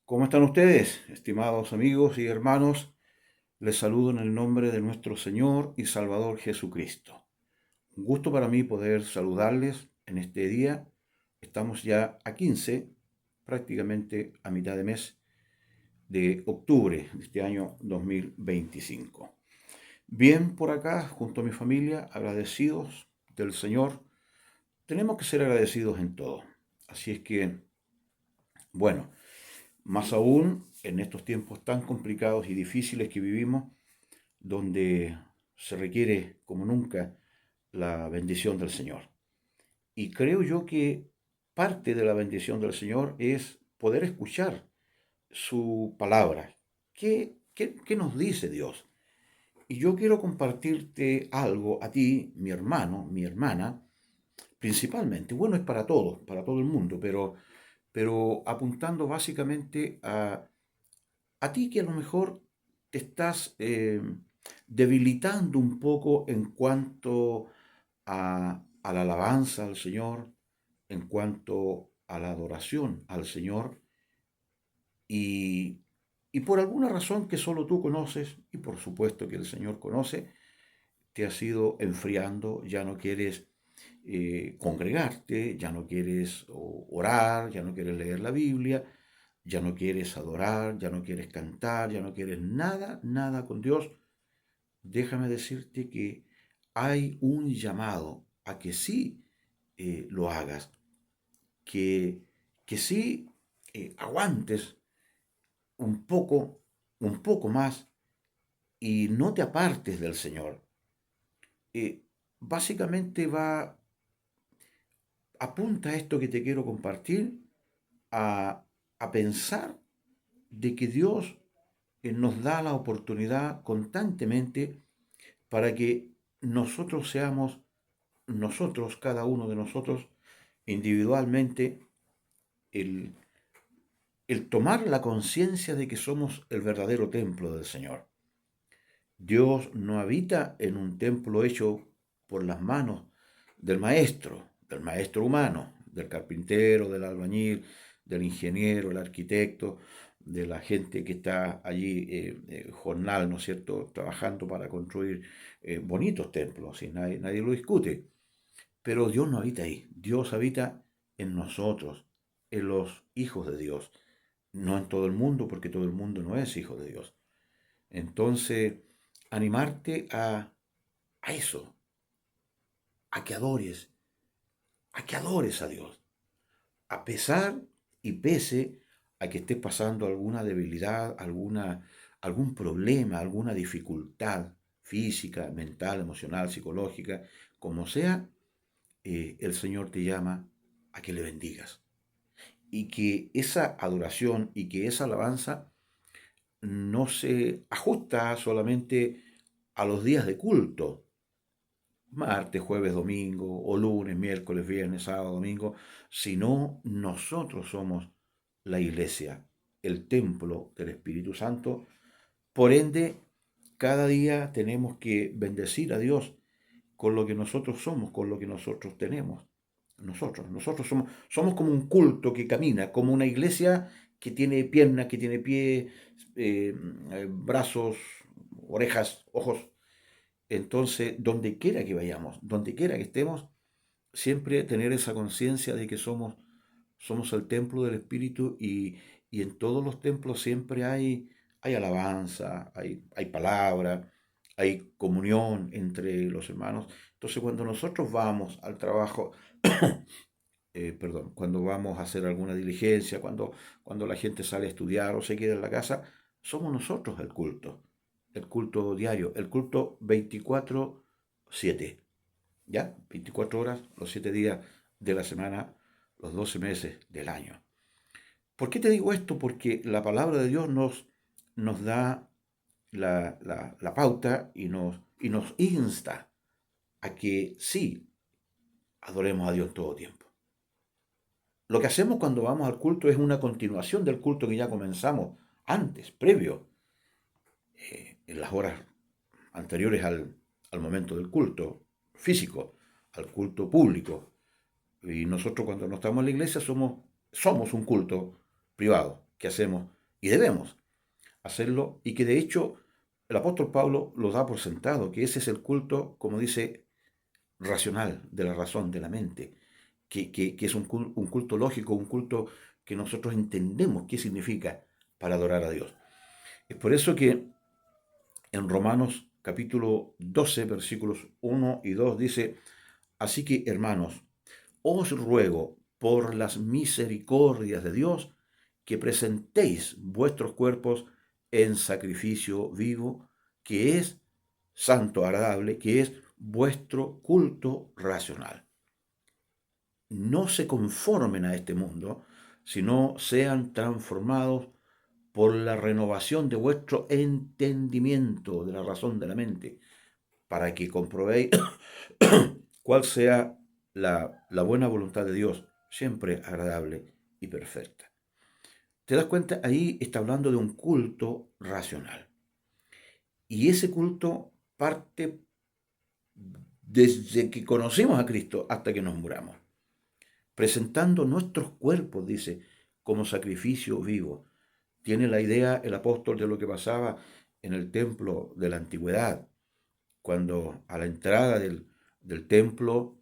¿Cómo están ustedes, estimados amigos y hermanos? Les saludo en el nombre de nuestro Señor y Salvador Jesucristo. Un gusto para mí poder saludarles en este día. Estamos ya a 15, prácticamente a mitad de mes de octubre de este año 2025. Bien por acá, junto a mi familia, agradecidos del Señor. Tenemos que ser agradecidos en todo. Así es que, bueno, más aún en estos tiempos tan complicados y difíciles que vivimos, donde se requiere como nunca la bendición del Señor. Y creo yo que parte de la bendición del Señor es poder escuchar su palabra. ¿Qué nos dice Dios? Y yo quiero compartirte algo a ti, mi hermano, mi hermana, principalmente. Bueno, es para todo el mundo, pero apuntando básicamente a ti que a lo mejor te estás debilitando un poco en cuanto a la alabanza al Señor, en cuanto a la adoración al Señor, y, y por alguna razón que solo tú conoces, y por supuesto que el Señor conoce, te has ido enfriando, ya no quieres congregarte, ya no quieres orar, ya no quieres leer la Biblia, ya no quieres adorar, ya no quieres cantar, ya no quieres nada, nada con Dios. Déjame decirte que hay un llamado a que sí lo hagas, que, que sí aguantes un un poco más y no te apartes del Señor. Eh, Básicamente apunta a esto que te quiero compartir, a pensar de que Dios nos da la oportunidad constantemente para que nosotros seamos, nosotros, cada uno de nosotros, individualmente, el, el tomar la conciencia de que somos el verdadero templo del Señor. Dios no habita en un templo hecho por las manos del maestro humano, del carpintero, del albañil, del ingeniero, el arquitecto, de la gente que está allí jornal, ¿no es cierto?, trabajando para construir bonitos templos, y nadie lo discute. Pero Dios no habita ahí, Dios habita en nosotros, en los hijos de Dios, no en todo el mundo, porque todo el mundo no es hijo de Dios. Entonces, animarte a eso, a que adores, a que adores a Dios, a pesar y pese a que estés pasando alguna debilidad, algún problema, alguna dificultad física, mental, emocional, psicológica, como sea, el Señor te llama a que le bendigas. Y que esa adoración y que esa alabanza no se ajusta solamente a los días de culto, martes, jueves, domingo, o lunes, miércoles, viernes, sábado, domingo, sino nosotros somos la iglesia, el templo del Espíritu Santo. Por ende, cada día tenemos que bendecir a Dios con lo que nosotros somos, con lo que nosotros tenemos. Nosotros somos como un culto que camina, como una iglesia que tiene piernas, que tiene pies, brazos, orejas, ojos. Entonces, donde quiera que vayamos, donde quiera que estemos, siempre tener esa conciencia de que somos el templo del Espíritu y en todos los templos siempre hay alabanza, hay palabra, hay comunión entre los hermanos. Entonces, cuando nosotros vamos al trabajo, perdón, cuando vamos a hacer alguna diligencia, cuando la gente sale a estudiar o se queda en la casa, somos nosotros el culto diario, el culto 24/7, ¿ya? 24 horas, los 7 días de la semana, los 12 meses del año. ¿Por qué te digo esto? Porque la palabra de Dios nos da la pauta y nos insta a que sí adoremos a Dios en todo tiempo. Lo que hacemos cuando vamos al culto es una continuación del culto que ya comenzamos antes, previo, en las horas anteriores al momento del culto físico, al culto público. Y nosotros cuando no estamos en la iglesia somos un culto privado que hacemos y debemos hacerlo, y que de hecho el apóstol Pablo lo da por sentado, que ese es el culto, como dice, racional, de la razón, de la mente, que es un culto lógico, un culto que nosotros entendemos qué significa para adorar a Dios. Es por eso que en Romanos capítulo 12, versículos 1 y 2 dice, así que hermanos, os ruego por las misericordias de Dios que presentéis vuestros cuerpos en sacrificio vivo, que es santo, agradable, que es vuestro culto racional. No se conformen a este mundo, sino sean transformados por la renovación de vuestro entendimiento, de la razón de la mente, para que comprobéis cuál sea la buena voluntad de Dios, siempre agradable y perfecta. ¿Te das cuenta? Ahí está hablando de un culto racional. Y ese culto parte desde que conocemos a Cristo hasta que nos muramos, presentando nuestros cuerpos, dice, como sacrificio vivo. Tiene la idea el apóstol de lo que pasaba en el templo de la antigüedad, cuando a la entrada del templo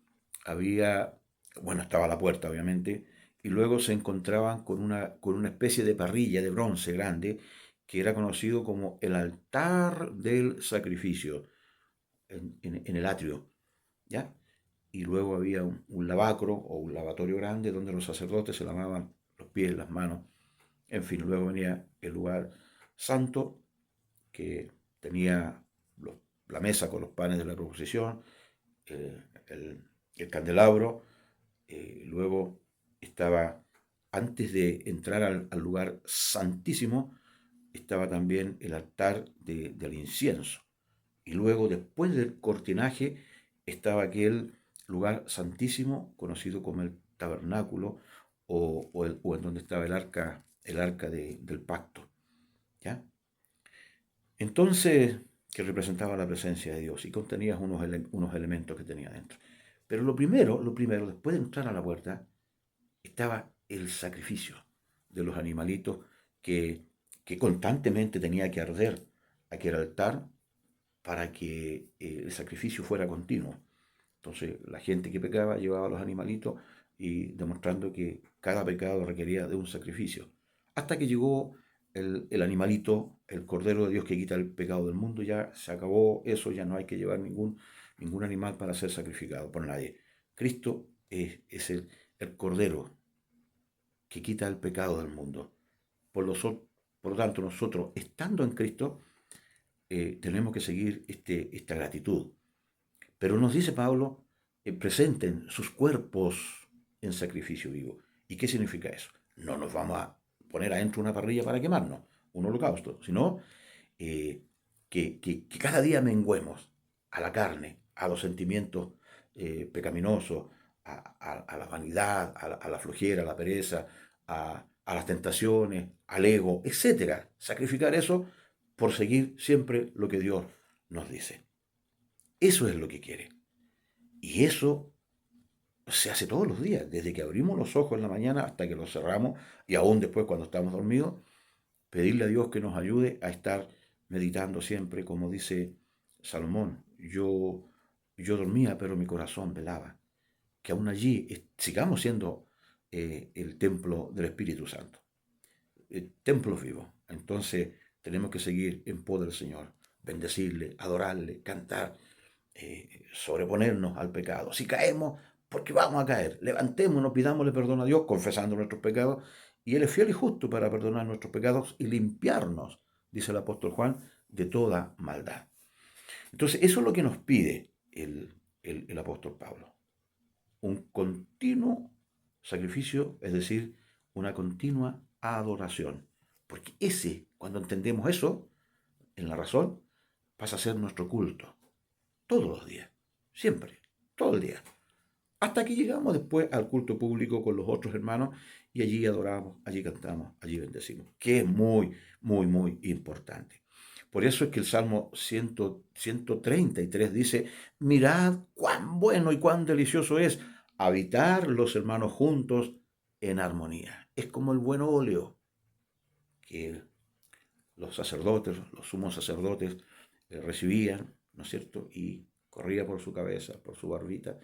había, bueno, estaba la puerta obviamente, y luego se encontraban con una especie de parrilla de bronce grande, que era conocido como el altar del sacrificio en el atrio, ¿ya? Y luego había un lavacro o un lavatorio grande donde los sacerdotes se lavaban los pies, las manos, en fin, luego venía el lugar santo, que tenía la mesa con los panes de la proposición, el candelabro, luego estaba, antes de entrar al lugar santísimo, estaba también el altar del incienso. Y luego, después del cortinaje, estaba aquel lugar santísimo, conocido como el tabernáculo, o en donde estaba el arca del pacto. ¿Ya? Entonces, que representaba la presencia de Dios y contenía unos elementos que tenía dentro. Pero lo primero, después de entrar a la puerta, estaba el sacrificio de los animalitos que, que constantemente tenía que arder aquel altar para que el sacrificio fuera continuo. Entonces, la gente que pecaba llevaba a los animalitos y demostrando que cada pecado requería de un sacrificio. Hasta que llegó el animalito, el Cordero de Dios que quita el pecado del mundo, ya se acabó eso, ya no hay que llevar ningún animal para ser sacrificado por nadie. Cristo es el Cordero que quita el pecado del mundo. Por lo tanto, nosotros, estando en Cristo, tenemos que seguir esta gratitud. Pero nos dice Pablo, presenten sus cuerpos en sacrificio vivo. ¿Y qué significa eso? No nos vamos a poner adentro una parrilla para quemarnos, un holocausto, sino que cada día menguemos a la carne, a los sentimientos pecaminosos, a la vanidad, a la flojera, a la pereza, a las tentaciones, al ego, etcétera. Sacrificar eso por seguir siempre lo que Dios nos dice. Eso es lo que quiere. Y eso se hace todos los días, desde que abrimos los ojos en la mañana hasta que los cerramos y aún después cuando estamos dormidos, pedirle a Dios que nos ayude a estar meditando siempre, como dice Salomón, yo dormía pero mi corazón velaba, que aún allí sigamos siendo el templo del Espíritu Santo, el templo vivo. Entonces tenemos que seguir en pos del Señor, bendecirle, adorarle, cantar, sobreponernos al pecado. Si caemos, porque vamos a caer, levantémonos, pidámosle perdón a Dios, confesando nuestros pecados, y Él es fiel y justo para perdonar nuestros pecados y limpiarnos, dice el apóstol Juan, de toda maldad. Entonces, eso es lo que nos pide el apóstol Pablo. Un continuo sacrificio, es decir, una continua adoración. Porque cuando entendemos eso, en la razón, pasa a ser nuestro culto todos los días, siempre, todo el día. Hasta que llegamos después al culto público con los otros hermanos y allí adoramos, allí cantamos, allí bendecimos, que es muy, muy, muy importante. Por eso es que el Salmo 133 dice, mirad cuán bueno y cuán delicioso es habitar los hermanos juntos en armonía. Es como el buen óleo que los sacerdotes, los sumos sacerdotes, recibían, ¿no es cierto? Y corría por su cabeza, por su barbita,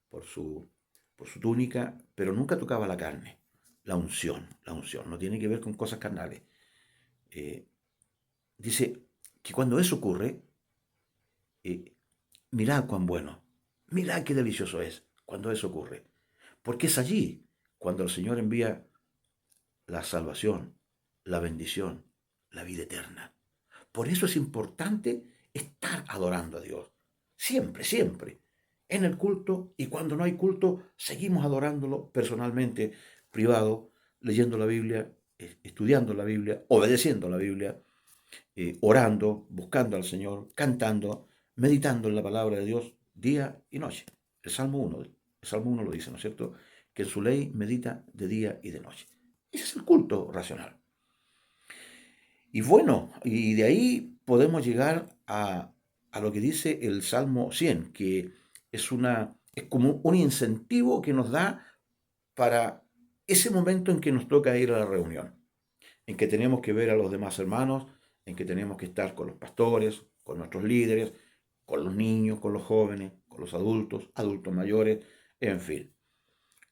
por su, por su túnica, pero nunca tocaba la carne. La unción, no tiene que ver con cosas carnales. Eh, Dice que cuando eso ocurre, eh, mirad cuán bueno, mirad qué delicioso es cuando eso ocurre. Porque es allí cuando el Señor envía la salvación, la bendición, la vida eterna. Por eso es importante estar adorando a Dios. Siempre, siempre. En el culto, y cuando no hay culto, seguimos adorándolo personalmente, privado, leyendo la Biblia, estudiando la Biblia, obedeciendo la Biblia, orando, buscando al Señor, cantando, meditando en la palabra de Dios día y noche. El Salmo 1 lo dice, ¿no es cierto? Que en su ley medita de día y de noche. Ese es el culto racional. Y bueno, y de ahí podemos llegar a lo que dice el Salmo 100, que es como un incentivo que nos da para ese momento en que nos toca ir a la reunión, en que tenemos que ver a los demás hermanos, en que tenemos que estar con los pastores, con nuestros líderes, con los niños, con los jóvenes, con los adultos, adultos mayores, en fin.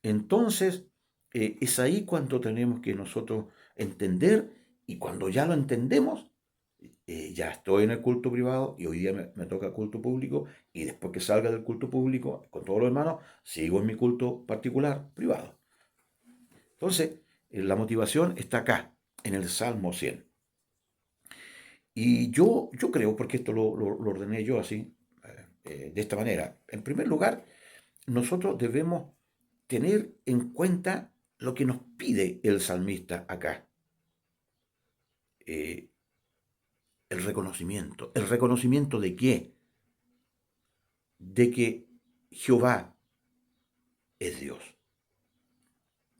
Entonces, es ahí cuando tenemos que nosotros entender, y cuando ya lo entendemos, ya estoy en el culto privado y hoy día me toca culto público, y después que salga del culto público con todos los hermanos, sigo en mi culto particular privado. Entonces, la motivación está acá, en el Salmo 100. Y yo creo, porque esto lo ordené yo así, de esta manera. En primer lugar, nosotros debemos tener en cuenta lo que nos pide el salmista acá. Eh, el reconocimiento. ¿El reconocimiento de qué? De que Jehová es Dios.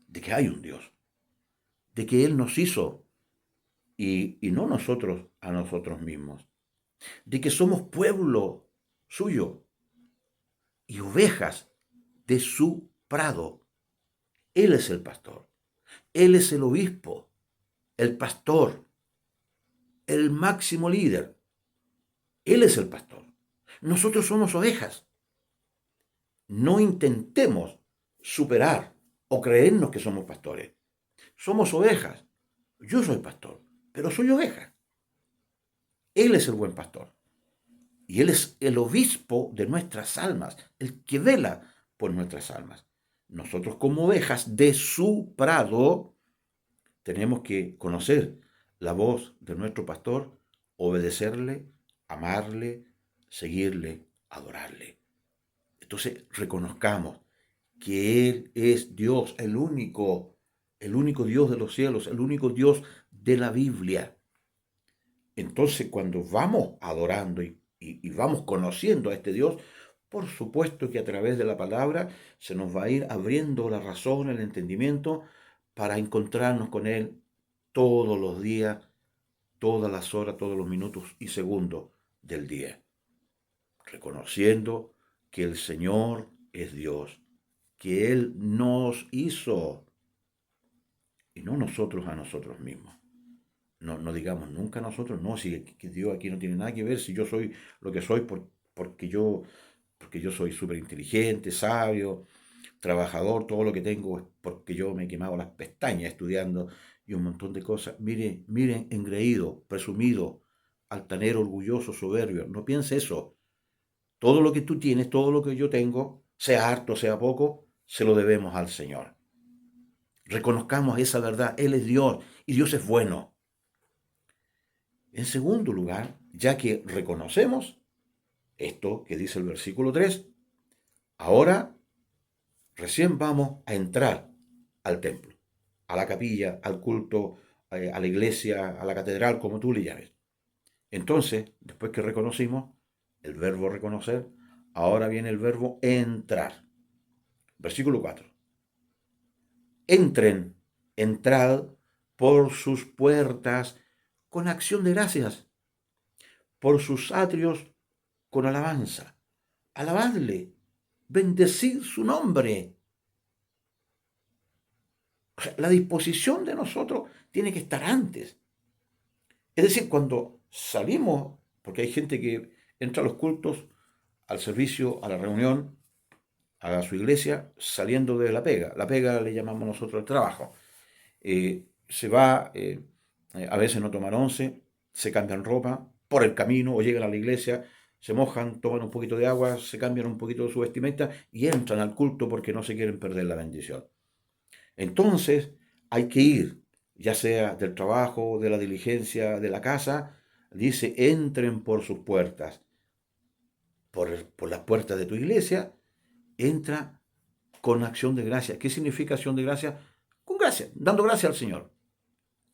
De que hay un Dios. De que Él nos hizo y no nosotros a nosotros mismos. De que somos pueblo suyo y ovejas de su prado. Él es el pastor. Él es el obispo, el pastor, el máximo líder. Él es el pastor. Nosotros somos ovejas. No intentemos superar o creernos que somos pastores. Somos ovejas. Yo soy pastor, pero soy oveja. Él es el buen pastor. Y Él es el obispo de nuestras almas, el que vela por nuestras almas. Nosotros como ovejas de su prado tenemos que conocer la voz de nuestro pastor, obedecerle, amarle, seguirle, adorarle. Entonces reconozcamos que Él es Dios, el único Dios de los cielos, el único Dios de la Biblia. Entonces cuando vamos adorando y vamos conociendo a este Dios, por supuesto que a través de la palabra se nos va a ir abriendo la razón, el entendimiento, para encontrarnos con Él todos los días, todas las horas, todos los minutos y segundos del día, reconociendo que el Señor es Dios, que Él nos hizo y no nosotros a nosotros mismos. No digamos nunca nosotros, no, si que Dios aquí no tiene nada que ver, si yo soy lo que soy porque yo soy súper inteligente, sabio, trabajador, todo lo que tengo es porque yo me he quemado las pestañas estudiando y un montón de cosas. Miren, engreído, presumido, altanero, orgulloso, soberbio. No piense eso. Todo lo que tú tienes, todo lo que yo tengo, sea harto, sea poco, se lo debemos al Señor. Reconozcamos esa verdad. Él es Dios y Dios es bueno. En segundo lugar, ya que reconocemos esto que dice el versículo 3, ahora recién vamos a entrar al templo, a la capilla, al culto, a la iglesia, a la catedral, como tú le llames. Entonces, después que reconocimos el verbo reconocer, ahora viene el verbo entrar. Versículo 4. Entren, entrad por sus puertas con acción de gracias, por sus atrios con alabanza. Alabadle, bendecid su nombre. O sea, la disposición de nosotros tiene que estar antes. Es decir, cuando salimos, porque hay gente que entra a los cultos, al servicio, a la reunión, a su iglesia, saliendo de la pega le llamamos nosotros el trabajo. Se va, a veces no toman once, se cambian ropa por el camino o llegan a la iglesia, se mojan, toman un poquito de agua, se cambian un poquito de su vestimenta y entran al culto porque no se quieren perder la bendición. Entonces hay que ir, ya sea del trabajo, de la diligencia, de la casa, dice, entren por sus puertas, por las puertas de tu iglesia, entra con acción de gracia. ¿Qué significa acción de gracia? Con gracia, dando gracia al Señor.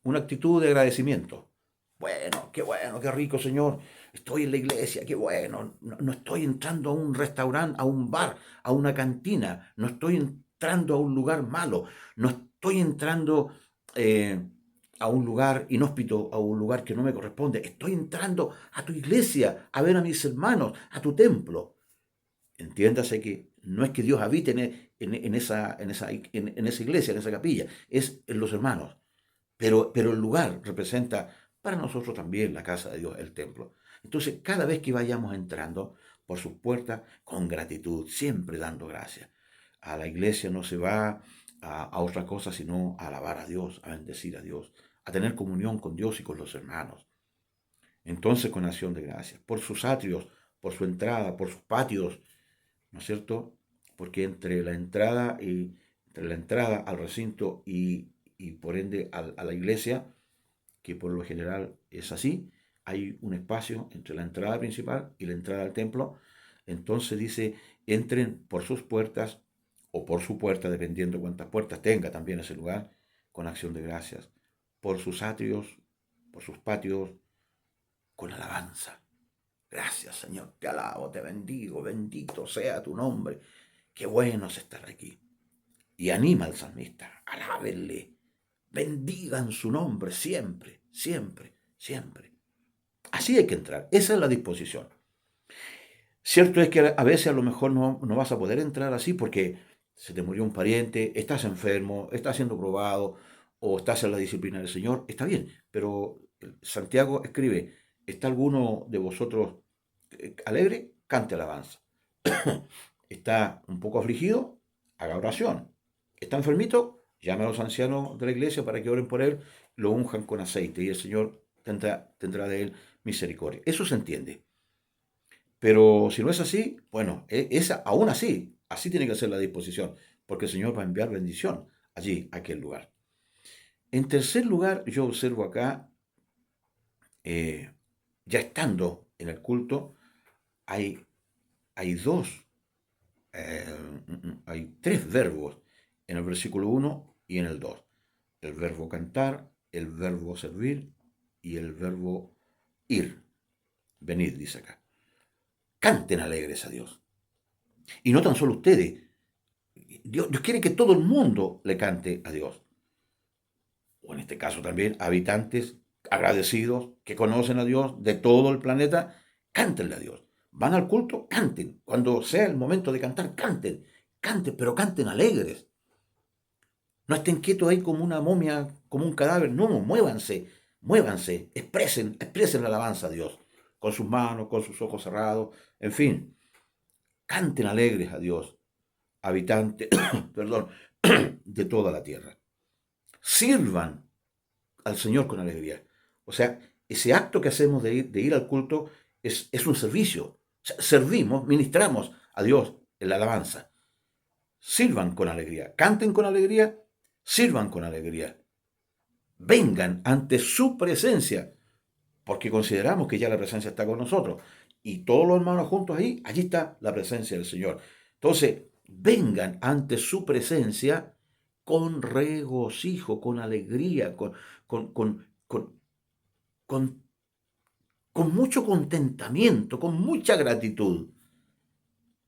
Una actitud de agradecimiento. Bueno, qué rico, Señor. Estoy en la iglesia, qué bueno. No, no estoy entrando a un restaurante, a un bar, a una cantina. No estoy entrando a un lugar malo. No estoy entrando eh, a un lugar inhóspito, a un lugar que no me corresponde. Estoy entrando a tu iglesia, a ver a mis hermanos, a tu templo. Entiéndase que no es que Dios habite en esa iglesia, en esa capilla, es en los hermanos. Pero el lugar representa para nosotros también la casa de Dios, el templo. Entonces, cada vez que vayamos entrando por sus puertas, con gratitud, siempre dando gracias. A la iglesia no se va a otra cosa sino a alabar a Dios, a bendecir a Dios, a tener comunión con Dios y con los hermanos. Entonces, con acción de gracias, por sus atrios, por su entrada, por sus patios, ¿no es cierto? Porque entre la entrada al recinto y por ende a la iglesia, que por lo general es así, hay un espacio entre la entrada principal y la entrada al templo. Entonces dice, entren por sus puertas o por su puerta, dependiendo cuántas puertas tenga también ese lugar, con acción de gracias, por sus atrios, por sus patios, con alabanza. Gracias, Señor, te alabo, te bendigo, bendito sea tu nombre. Qué bueno es estar aquí. Y anima al salmista, alábenle, bendigan su nombre siempre, siempre, siempre. Así hay que entrar, esa es la disposición. Cierto es que a veces a lo mejor no vas a poder entrar así porque se te murió un pariente, estás enfermo, estás siendo probado o estás en la disciplina del Señor, está bien, pero Santiago escribe, ¿está alguno de vosotros alegre? Cante alabanza. Está un poco afligido, haga oración. Está enfermito, llame a los ancianos de la iglesia para que oren por él, lo unjan con aceite y el Señor tendrá de él misericordia. Eso se entiende. Pero si no es así, bueno, aún así tiene que ser la disposición, porque el Señor va a enviar bendición allí, a aquel lugar. En tercer lugar, yo observo acá, eh, ya estando en el culto, hay, hay dos hay tres verbos en el versículo 1 y en el 2. El verbo cantar, el verbo servir y el verbo ir. Venid, dice acá. Canten alegres a Dios. Y no tan solo ustedes. Dios quiere que todo el mundo le cante a Dios. O en este caso también habitantes agradecidos que conocen a Dios de todo el planeta, cántenle a Dios. Van al culto, canten. Cuando sea el momento de cantar, canten. Canten, pero canten alegres. No estén quietos ahí como una momia, como un cadáver. No, muévanse, muévanse, expresen la alabanza a Dios. Con sus manos, con sus ojos cerrados, en fin. Canten alegres a Dios, habitantes, perdón, de toda la tierra. Sirvan al Señor con alegría. O sea, ese acto que hacemos de ir al culto es un servicio. O sea, servimos, ministramos a Dios en la alabanza. Sirvan con alegría, canten con alegría, sirvan con alegría. Vengan ante su presencia, porque consideramos que ya la presencia está con nosotros. Y todos los hermanos juntos ahí, allí está la presencia del Señor. Entonces, vengan ante su presencia con regocijo, con alegría, con, con, con, con, con mucho contentamiento, con mucha gratitud.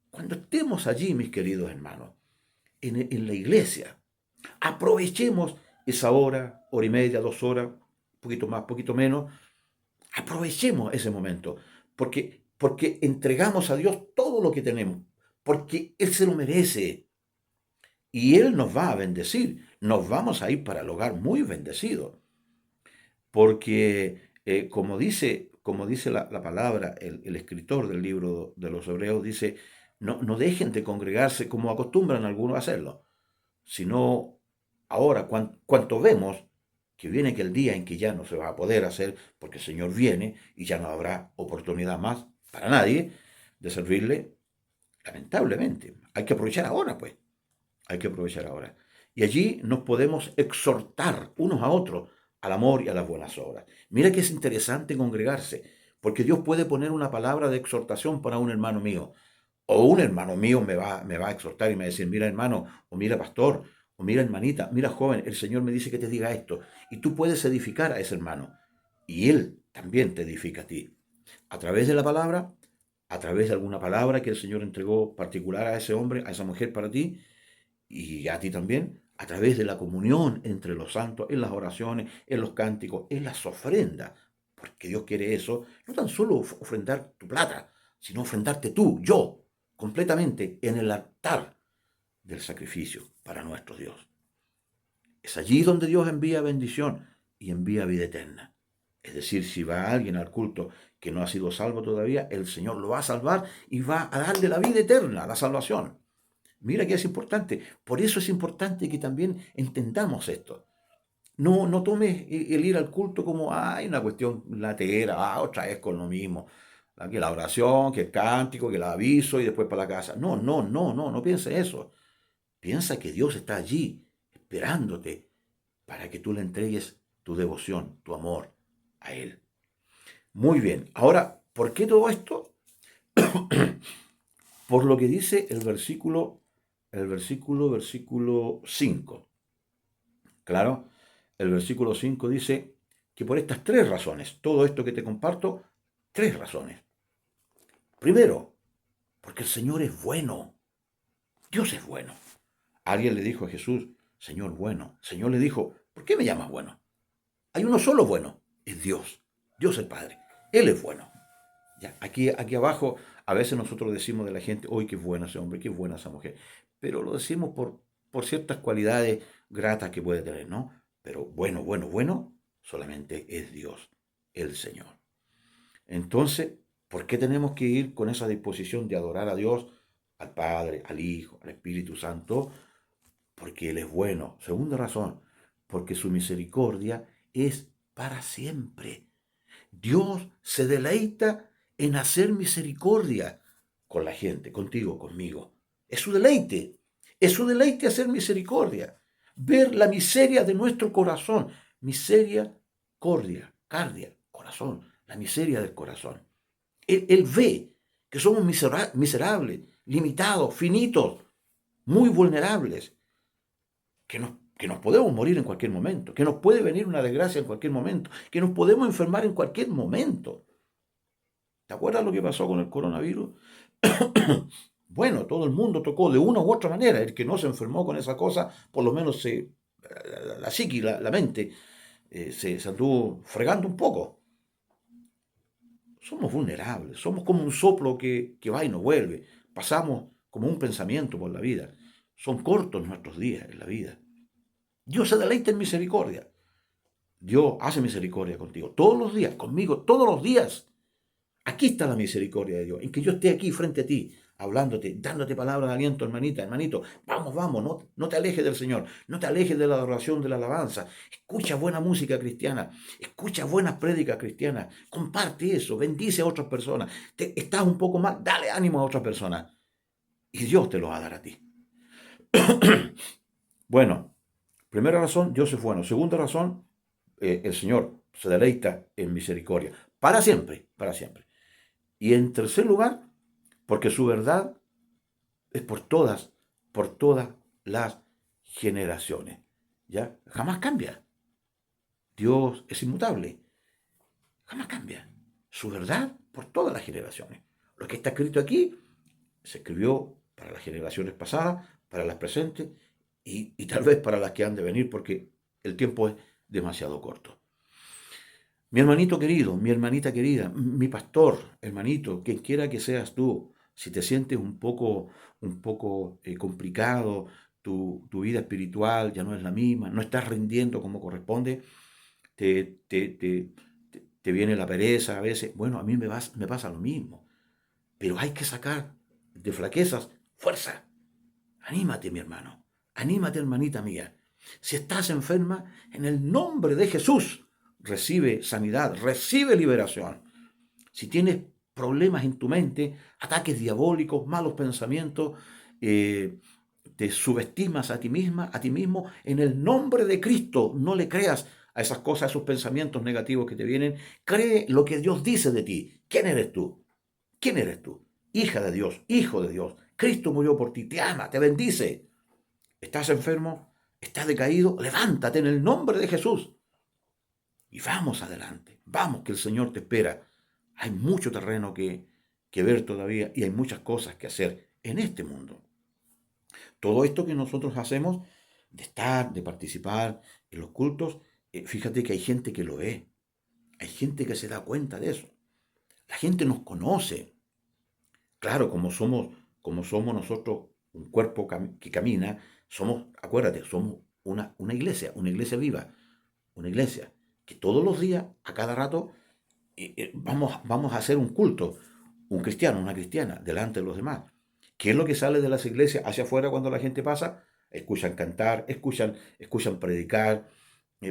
Cuando estemos allí, mis queridos hermanos, en la iglesia, aprovechemos esa hora y media, 2 horas, poquito más, poquito menos. Aprovechemos ese momento, porque entregamos a Dios todo lo que tenemos, porque Él se lo merece y Él nos va a bendecir. Nos vamos a ir para el hogar muy bendecidos, porque como dice la palabra, el escritor del libro de los Hebreos dice, no dejen de congregarse como acostumbran algunos a hacerlo, sino ahora, cuanto vemos que viene que el día en que ya no se va a poder hacer, porque el Señor viene y ya no habrá oportunidad más para nadie de servirle, lamentablemente. Hay que aprovechar ahora, pues. Hay que aprovechar ahora. Y allí nos podemos exhortar unos a otros al amor y a las buenas obras. Mira que es interesante congregarse, porque Dios puede poner una palabra de exhortación para un hermano mío. O un hermano mío me va a exhortar y me va a decir, mira hermano, o mira pastor, o mira hermanita, mira joven, el Señor me dice que te diga esto. Y tú puedes edificar a ese hermano. Y Él también te edifica a ti. A través de la palabra, a través de alguna palabra que el Señor entregó particular a ese hombre, a esa mujer para ti, y a ti también, a través de la comunión entre los santos, en las oraciones, en los cánticos, en las ofrendas, porque Dios quiere eso, no tan solo ofrendar tu plata, sino ofrendarte tú, yo, completamente en el altar del sacrificio para nuestro Dios. Es allí donde Dios envía bendición y envía vida eterna. Es decir, si va alguien al culto que no ha sido salvo todavía, el Señor lo va a salvar y va a darle la vida eterna, la salvación. Mira que es importante. Por eso es importante que también entendamos esto. No tomes el ir al culto como, ay, una cuestión latera, otra vez con lo mismo. Que la oración, que el cántico, que el aviso y después para la casa. No piense eso. Piensa que Dios está allí, esperándote, para que tú le entregues tu devoción, tu amor a Él. Muy bien. Ahora, ¿por qué todo esto? Por lo que dice el versículo 5. Claro, el versículo 5 dice que por estas tres razones, todo esto que te comparto, tres razones. Primero, porque el Señor es bueno. Dios es bueno. Alguien le dijo a Jesús, Señor bueno. El Señor le dijo, ¿por qué me llamas bueno? Hay uno solo bueno, es Dios. Dios el Padre. Él es bueno. Ya, aquí abajo a veces nosotros decimos de la gente, hoy qué bueno ese hombre, qué buena esa mujer. Pero lo decimos por ciertas cualidades gratas que puede tener, ¿no? Pero bueno, solamente es Dios, el Señor. Entonces, ¿por qué tenemos que ir con esa disposición de adorar a Dios, al Padre, al Hijo, al Espíritu Santo? Porque Él es bueno. Segunda razón, porque su misericordia es para siempre. Dios se deleita en hacer misericordia con la gente, contigo, conmigo. Es su deleite. Es su deleite hacer misericordia. Ver la miseria de nuestro corazón. Miseria, cardia, corazón. La miseria del corazón. Él ve que somos miserables, limitados, finitos, muy vulnerables, que nos podemos morir en cualquier momento, que nos puede venir una desgracia en cualquier momento, que nos podemos enfermar en cualquier momento. ¿Te acuerdas lo que pasó con el coronavirus? Bueno, todo el mundo tocó de una u otra manera. El que no se enfermó con esa cosa, por lo menos la psiqui, la mente, se anduvo fregando un poco. Somos vulnerables, somos como un soplo que va y no vuelve. Pasamos como un pensamiento por la vida. Son cortos nuestros días en la vida. Dios se deleita en misericordia. Dios hace misericordia contigo todos los días, conmigo todos los días. Aquí está la misericordia de Dios, en que yo esté aquí frente a ti, hablándote, dándote palabras de aliento, hermanita, hermanito. Vamos, no te alejes del Señor, no te alejes de la adoración, de la alabanza. Escucha buena música cristiana, escucha buenas prédicas cristianas, comparte eso, bendice a otras personas. Estás un poco mal, dale ánimo a otras personas y Dios te lo va a dar a ti. Bueno, primera razón, Dios es bueno. Segunda razón, el Señor se deleita en misericordia, para siempre, para siempre. Y en tercer lugar, porque su verdad es por todas las generaciones. ¿Ya? Jamás cambia. Dios es inmutable. Jamás cambia. Su verdad por todas las generaciones. Lo que está escrito aquí se escribió para las generaciones pasadas, para las presentes y tal vez para las que han de venir, porque el tiempo es demasiado corto. Mi hermanito querido, mi hermanita querida, mi pastor, hermanito, quien quiera que seas tú, si te sientes un poco complicado, tu vida espiritual ya no es la misma, no estás rindiendo como corresponde, te, te, te, te viene la pereza a veces. Bueno, a mí me pasa lo mismo. Pero hay que sacar de flaquezas fuerza. Anímate, mi hermano. Anímate, hermanita mía. Si estás enferma, en el nombre de Jesús, recibe sanidad, recibe liberación. Si tienes problemas en tu mente, ataques diabólicos, malos pensamientos, eh, te subestimas a ti misma, a ti mismo, en el nombre de Cristo, no le creas a esas cosas, a esos pensamientos negativos que te vienen. Cree lo que Dios dice de ti. ¿Quién eres tú? ¿Quién eres tú? Hija de Dios, hijo de Dios. Cristo murió por ti, te ama, te bendice. ¿Estás enfermo? ¿Estás decaído? Levántate en el nombre de Jesús. Y vamos adelante. Vamos, que el Señor te espera. Hay mucho terreno que ver todavía y hay muchas cosas que hacer en este mundo. Todo esto que nosotros hacemos, de estar, de participar en los cultos, fíjate que hay gente que lo ve. Hay gente que se da cuenta de eso. La gente nos conoce. Claro, como somos nosotros un cuerpo que camina, somos, acuérdate, somos una iglesia viva, una iglesia que todos los días, a cada rato, vamos a hacer un culto, un cristiano, una cristiana, delante de los demás. ¿Qué es lo que sale de las iglesias hacia afuera cuando la gente pasa? Escuchan cantar, escuchan predicar,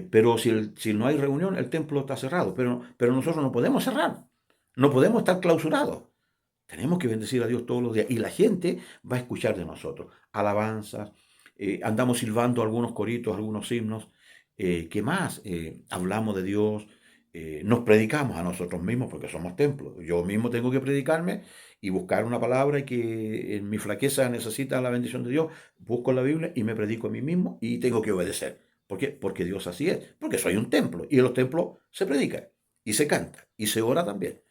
pero si no hay reunión, el templo está cerrado. Pero nosotros no podemos cerrar, no podemos estar clausurados. Tenemos que bendecir a Dios todos los días y la gente va a escuchar de nosotros. Alabanzas, andamos silbando algunos coritos, algunos himnos. ¿Qué más? Hablamos de Dios, nos predicamos a nosotros mismos porque somos templos. Yo mismo tengo que predicarme y buscar una palabra que en mi flaqueza necesita la bendición de Dios. Busco la Biblia y me predico a mí mismo y tengo que obedecer. ¿Por qué? Porque Dios así es. Porque soy un templo y en los templos se predica y se canta y se ora también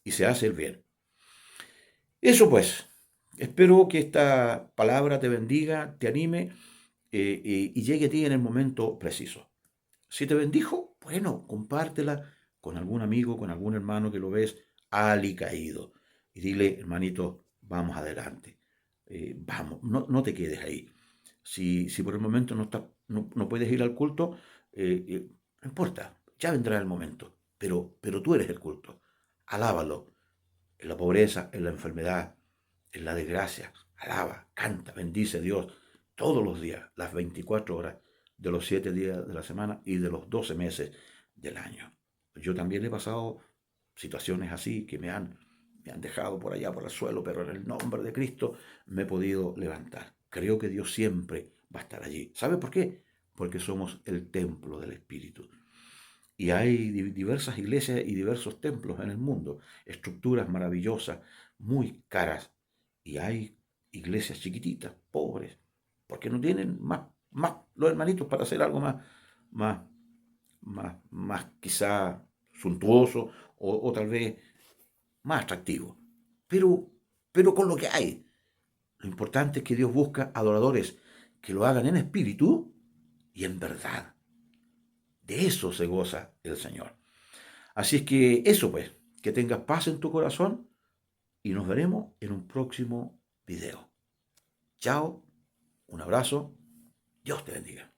y se hace el bien. Eso pues, espero que esta palabra te bendiga, te anime y llegue a ti en el momento preciso. Si te bendijo, bueno, compártela con algún amigo, con algún hermano que lo ves alicaído. Y dile, hermanito, vamos adelante. Vamos, no te quedes ahí. Si por el momento no puedes ir al culto, no importa, ya vendrá el momento. Pero tú eres el culto. Alábalo en la pobreza, en la enfermedad, en la desgracia. Alaba, canta, bendice a Dios todos los días, las 24 horas de los 7 días de la semana y de los 12 meses del año. Yo también he pasado situaciones así que me han dejado por allá por el suelo, pero en el nombre de Cristo me he podido levantar. Creo que Dios siempre va a estar allí. ¿Sabe por qué? Porque somos el templo del Espíritu. Y hay diversas iglesias y diversos templos en el mundo, estructuras maravillosas, muy caras. Y hay iglesias chiquititas, pobres, porque no tienen más los hermanitos para hacer algo más, más quizá suntuoso o tal vez más atractivo. Pero, pero con lo que hay, lo importante es que Dios busca adoradores que lo hagan en espíritu y en verdad. De eso se goza el Señor. Así es que eso pues, que tengas paz en tu corazón y nos veremos en un próximo video. Chao, un abrazo, Dios te bendiga.